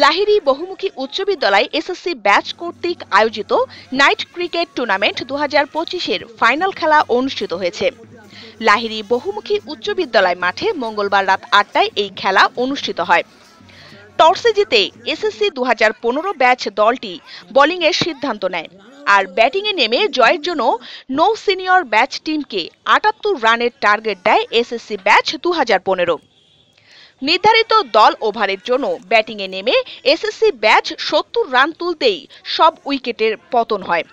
লাহিড়ী বহুমুখী উচ্চ বিদ্যালয় এসএসসি ব্যাচ কর্তৃক আয়োজিত নাইট ক্রিকেট টুর্নামেন্ট 2025-এর ফাইনাল খেলা অনুষ্ঠিত হয়েছে। লাহিড়ী বহুমুখী উচ্চ বিদ্যালয় মাঠে মঙ্গলবার রাত 8টায় এই খেলা অনুষ্ঠিত হয়। টসে জিতে এসএসসি 2015 ব্যাচ দলটি বোলিংয়ের সিদ্ধান্ত নেয়, আর ব্যাটিংয়ে নেমে জয়ের জন্য নৌ সিনিয়র ব্যাচ টিমকে 78 রানের টার্গেট দেয় এসএসসি ব্যাচ 2015। নির্ধারিত দল ওভারের জন্য ব্যাটিংয়ে নেমে এসএসসি ব্যাচ 70 রান তুলতেই সব উইকেটের পতন হয়।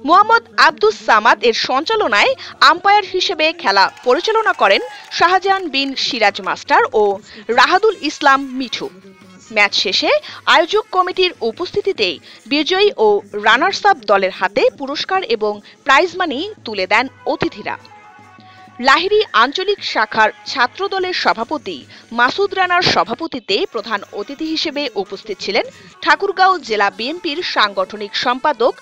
মোহাম্মদ আব্দুস সামাদ এর সঞ্চালনায় আম্পায়ার হিসেবে খেলা পরিচালনা করেন শাহজাহান বিন সিরাজ মাস্টার ও রাহাদুল ইসলাম মিঠু। ম্যাচ শেষে আয়োজক কমিটির উপস্থিতিতে বিজয়ী ও রানার্স আপ দলের হাতে পুরস্কার এবং প্রাইজ মানি তুলে দেন অতিথিরা। লাহিড়ী আঞ্চলিক শাখার ছাত্র দলের সভাপতি মাসুদ রানার সভাপতিত্বে প্রধান অতিথি হিসেবে উপস্থিত ছিলেন ঠাকুরগাঁও জেলা বিএনপির সাংগঠনিক সম্পাদক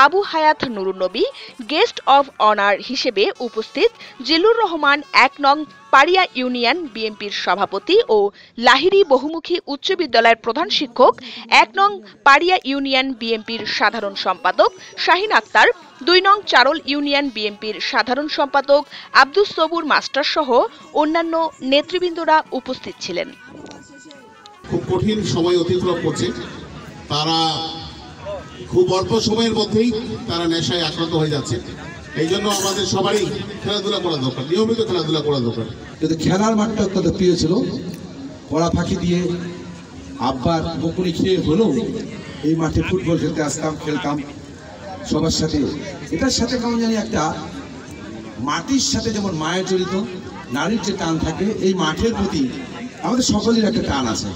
আবু হায়াত নুরুন্নবী। গেস্ট অব অনার হিসেবে উপস্থিত জিল্লুর রহমান 1 নং পাড়িয়া ইউনিয়ন বিএনপির সভাপতি ও লাহিড়ী বহুমুখী উচ্চ বিদ্যালয়ের প্রধান শিক্ষক, 1 নং পাড়িয়া ইউনিয়ন বিএনপির সাধারণ সম্পাদক শাহিন আক্তার, 2 নং চারল ইউনিয়ন বিএনপির সাধারণ সম্পাদক আব্দুস সবুর মাস্টার সহ অন্যান্য নেতৃবৃন্দরা উপস্থিত ছিলেন। খুব কঠিন সময় অতিক্রম করছে, তারা খুব অল্প সময়ের মধ্যেই তারা নেশায় আক্রান্ত হয়ে যাচ্ছে। এই জন্য আমাদের সবারই খেলাধুলা করা দরকার, নিয়মিত খেলাধুলা করা দরকার। কিন্তু খেলার মাঠটা অত্যন্ত প্রিয় ছিল। পড়া ফাঁকি দিয়ে আব্বার বকুনি খেয়ে হলেও এই মাঠে ফুটবল খেলতে আসতাম, খেলতাম সবার সাথে। এটার সাথে কেমন জানি একটা মাটির সাথে যেমন মায়ের জড়িত, নারীর যে টান থাকে, এই মাঠের প্রতি আমাদের সকলের একটা টান আছে।